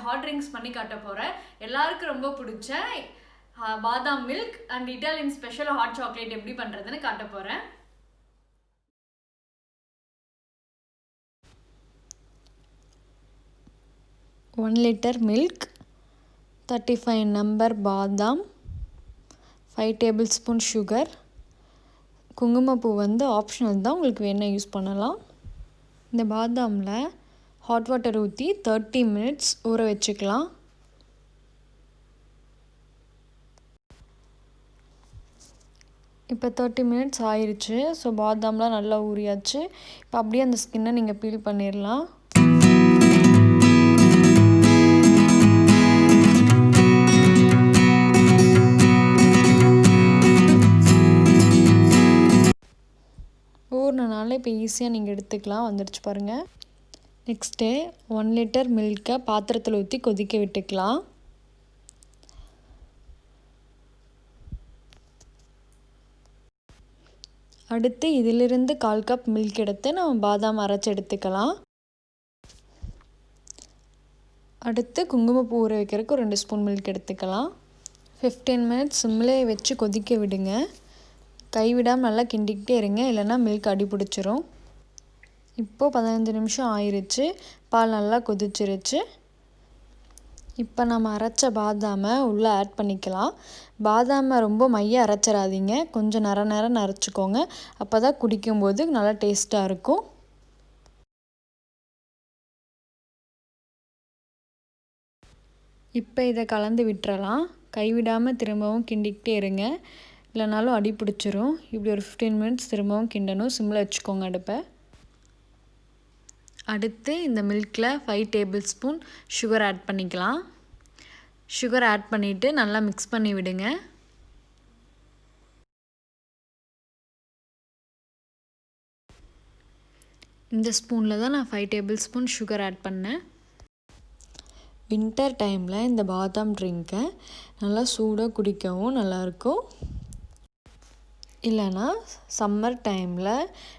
Hot drinks பண்ணி காட்ட போகிறேன். எல்லாருக்கும் ரொம்ப பிடிச்ச பாதாம் milk and Italian special hot chocolate எப்படி பண்ணுறதுன்னு காட்ட போகிறேன். ஒன் லிட்டர் மில்க், 35 நம்பர் பாதாம், 5 டேபிள் ஸ்பூன் சுகர். குங்குமப்பூ ஆப்ஷனல் தான், உங்களுக்கு வேணால் யூஸ் பண்ணலாம். இந்த பாதாமில் ஹாட் வாட்டர் ஊற்றி 30 மினிட்ஸ் ஊற வச்சுக்கலாம். இப்போ 30 மினிட்ஸ் ஆயிடுச்சு. ஸோ பாதாம்லாம் நல்லா ஊறியாச்சு. இப்போ அப்படியே அந்த ஸ்கின்னை நீங்கள் பீல் பண்ணிடலாம். ஊறினால இப்போ ஈஸியாக நீங்கள் எடுத்துக்கலாம். வந்துடுச்சு பாருங்கள். நெக்ஸ்ட்டு 1 லிட்டர் மில்கை பாத்திரத்தில் ஊற்றி கொதிக்க விட்டுக்கலாம். அடுத்து இதிலிருந்து 1/4 கப் மில்க் எடுத்து நம்ம பாதாம் அரைச்சி எடுத்துக்கலாம். அடுத்து குங்குமப்பூ ஊற வைக்கிறதுக்கு ஒரு 2 ஸ்பூன் மில்க் எடுத்துக்கலாம். 15 மினிட்ஸ் சிம்மிலே வச்சு கொதிக்க விடுங்க. கைவிடாமல் நல்லா கிண்டிக்கிட்டே இருங்க, இல்லைன்னா மில்க் அடி பிடிச்சிரும். இப்போது 15 நிமிஷம் ஆயிடுச்சு. பால் நல்லா கொதிச்சிருச்சு. இப்போ நம்ம அரைச்ச பாதாமை உள்ளே ஆட் பண்ணிக்கலாம். பாதாமை ரொம்ப மைய அரைச்சிடாதீங்க, கொஞ்சம் நேரம் அரைச்சிக்கோங்க. அப்போ தான் குடிக்கும்போது நல்லா டேஸ்ட்டாக இருக்கும். இப்போ இதை கலந்து விட்டுறலாம். கைவிடாமல் திரும்பவும் கிண்டிக்கிட்டே இருங்க, இல்லைனாலும் அடி பிடிச்சிரும். இப்படி ஒரு 15 மினிட்ஸ் திரும்பவும் கிண்டணும். சிம்மில் வச்சுக்கோங்க அடுப்பை. அடுத்து இந்த மில்கில் 5 டேபிள் ஸ்பூன் சுகர் ஆட் பண்ணிக்கலாம். சுகர் ஆட் பண்ணிவிட்டு நல்லா மிக்ஸ் பண்ணி விடுங்க. இந்த ஸ்பூனில் தான் நான் 5 டேபிள் ஸ்பூன் சுகர் ஆட் பண்ணேன். வின்டர் டைமில் இந்த பாதாம் ட்ரிங்க்கை நல்லா சூடாக குடிக்கவும் நல்லாயிருக்கும். இல்லைனா சம்மர் டைமில்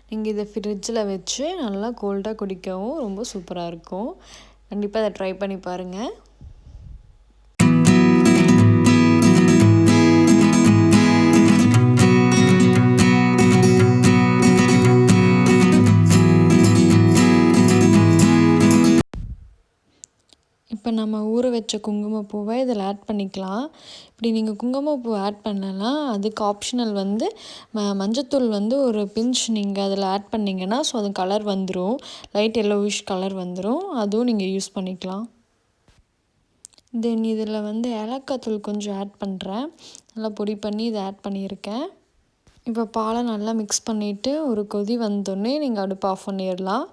நீங்கள் இதை ஃப்ரிட்ஜில் வச்சு நல்லா கோல்டாக குடிக்கவும் ரொம்ப சூப்பராக இருக்கும். கண்டிப்பாக அதை ட்ரை பண்ணி பாருங்கள். இப்போ நம்ம ஊற வச்ச குங்குமப்பூவை இதில் ஆட் பண்ணிக்கலாம். இப்படி நீங்கள் குங்குமப்பூ ஆட் பண்ணலாம், அதுக்கு ஆப்ஷனல் மஞ்சத்தூள் ஒரு பிஞ்ச் நீங்கள் அதில் ஆட் பண்ணிங்கன்னா ஸோ அது கலர் வந்துடும், லைட் எல்லோவிஷ் கலர் வந்துடும். அதுவும் நீங்கள் யூஸ் பண்ணிக்கலாம். தென் இதில் ஏலக்காய் தூள் கொஞ்சம் ஆட் பண்ணுறேன். நல்லா பொடி பண்ணி இதை ஆட் பண்ணியிருக்கேன். இப்போ பாலை நல்லா மிக்ஸ் பண்ணிவிட்டு ஒரு கொதி வந்தோடனே நீங்கள் அடுப்பு ஆஃப் பண்ணிடலாம்.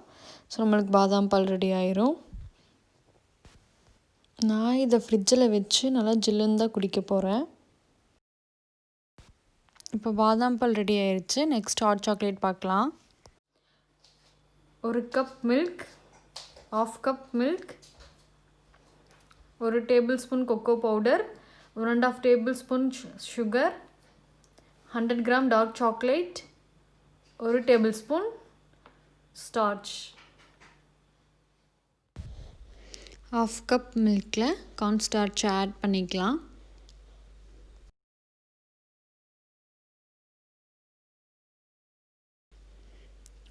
ஸோ நம்மளுக்கு பாதாம் பால் ரெடி ஆயிரும். நான் இதை ஃப்ரிட்ஜில் வச்சு நல்லா ஜில்லுன்னு தான் குடிக்க போகிறேன். இப்போ பாதாம் பால் ரெடி ஆயிடுச்சு. நெக்ஸ்ட் ஹாட் சாக்லேட் பார்க்கலாம். 1 cup milk, 1/2 cup milk, 1 tablespoon cocoa powder, 1 1/2 tablespoon sugar, 100 gram dark chocolate, 1 tablespoon starch. 1/2 cup மில்கில் கார்ன்ஸ்டார்ச்சை ஆட் பண்ணிக்கலாம்.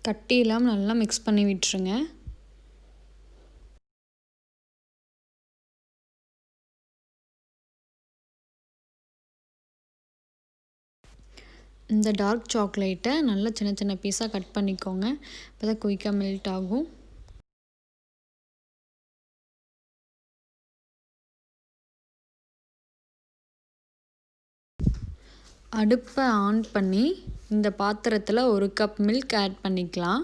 கட்டி இல்லாமல் நல்லா மிக்ஸ் பண்ணி விட்டுருங்க. இந்த டார்க் சாக்லேட்டை நல்லா சின்ன சின்ன பீஸாக கட் பண்ணிக்கோங்க. அப்போ தான் குயிக்காக மெல்ட் ஆகும். அடுப்பை ஆன் பண்ணி இந்த பாத்திரத்தில் 1 கப் மில்க் ஆட் பண்ணிக்கலாம்.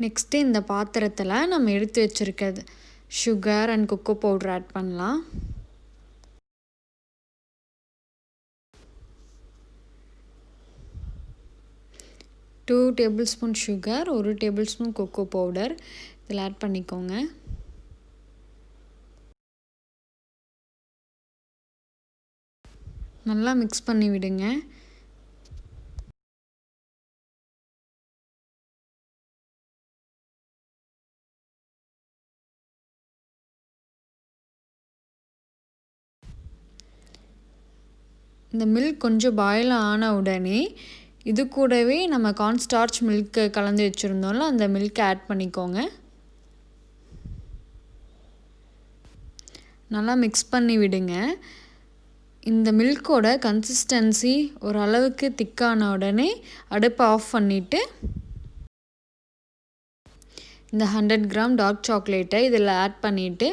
நெக்ஸ்ட்டு இந்த பாத்திரத்தில் நம்ம எடுத்து வச்சுருக்கிறது sugar and cocoa powder add பண்ணலாம். Two tablespoon sugar, 1 tablespoon cocoa powder இதில் ஆட் பண்ணிக்கோங்க. நல்லா மிக்ஸ் பண்ணி விடுங்க. இந்த மில்க் கொஞ்சம் பாயில் ஆன உடனே இது கூடவே நம்ம கார்ன்ஸ்டார்ச் மில்க்கு கலந்து வச்சுருந்தோம்ல அந்த மில்க் ஆட் பண்ணிக்கோங்க. நல்லா மிக்ஸ் பண்ணி விடுங்க. இந்த மில்கோட கன்சிஸ்டன்சி ஓரளவுக்கு திக்கான உடனே அடுப்பை ஆஃப் பண்ணிவிட்டு இந்த 100 கிராம் டார்க் சாக்லேட்டை இதில் ஆட் பண்ணிவிட்டு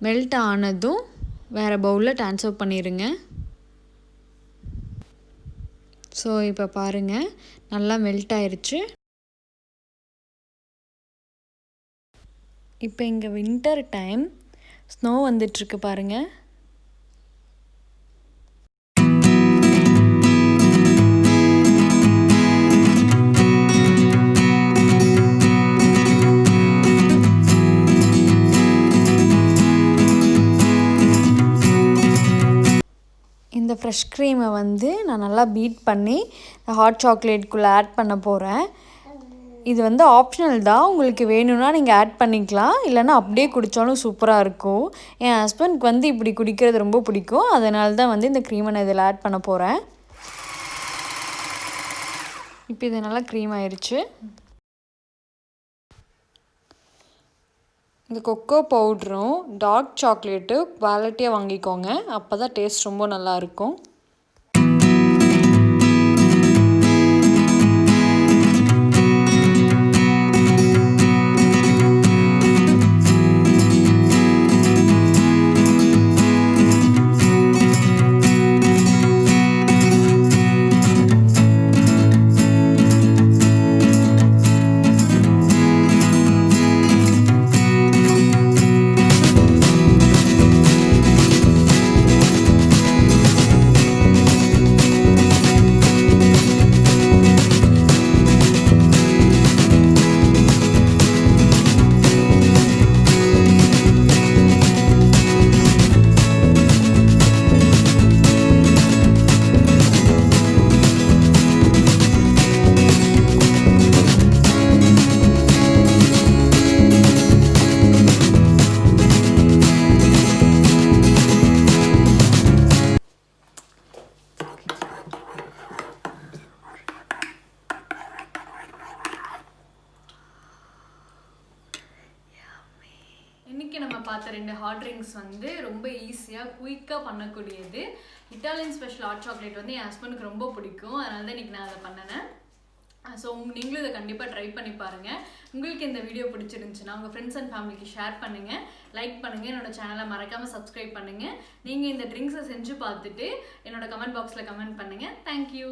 மெல்ட் ஆனதும் வேறு பவுலில் ட்ரான்ஸ்ஃபர் பண்ணிடுங்க. ஸோ இப்போ பாருங்கள் நல்லா மெல்ட் ஆயிடுச்சு. இப்போ இங்கே வின்டர் டைம் ஸ்னோ வந்துட்டுருக்கு பாருங்கள். இந்த ஃப்ரெஷ் க்ரீமை வந்து நான் நல்லா பீட் பண்ணி ஹாட் சாக்லேட்குள்ளே ஆட் பண்ண போகிறேன். இது வந்து ஆப்ஷனல் தான், உங்களுக்கு வேணும்னா நீங்கள் ஆட் பண்ணிக்கலாம், இல்லைனா அப்படியே குடித்தாலும் சூப்பராக இருக்கும். என் ஹஸ்பண்ட்க்கு வந்து இப்படி குடிக்கிறது ரொம்ப பிடிக்கும், அதனால தான் வந்து இந்த க்ரீமை நான் இதில் ஆட் பண்ண போகிறேன். இப்போ இது நல்லா க்ரீம் ஆயிடுச்சு. இந்த கொக்கோ பவுட்ரும் டார்க் சாக்லேட்டும் குவாலிட்டியாக வாங்கிக்கோங்க, அப்போ தான் டேஸ்ட் ரொம்ப நல்லாயிருக்கும். இன்றைக்கி நம்ம பார்த்த 2 ஹாட் ட்ரிங்க்ஸ் வந்து ரொம்ப ஈஸியாக குயிக்காக பண்ணக்கூடியது. இட்டாலியன் ஸ்பெஷல் ஹாட் சாக்லேட் வந்து என் ஹஸ்பண்டுக்கு ரொம்ப பிடிக்கும், அதனால தான் இன்றைக்கி நான் அதை பண்ணினேன். ஸோ நீங்களும் இதை கண்டிப்பாக ட்ரை பண்ணி பாருங்கள். உங்களுக்கு இந்த வீடியோ பிடிச்சிருந்துச்சுன்னா உங்கள் ஃப்ரெண்ட்ஸ் அண்ட் ஃபேமிலிக்கு ஷேர் பண்ணுங்கள், லைக் பண்ணுங்கள், என்னோடய சேனலை மறக்காமல் சப்ஸ்கிரைப் பண்ணுங்கள். நீங்கள் இந்த ட்ரிங்க்ஸை செஞ்சு பார்த்துட்டு என்னோடய கமெண்ட் பாக்ஸில் கமெண்ட் பண்ணுங்கள். தேங்க்யூ.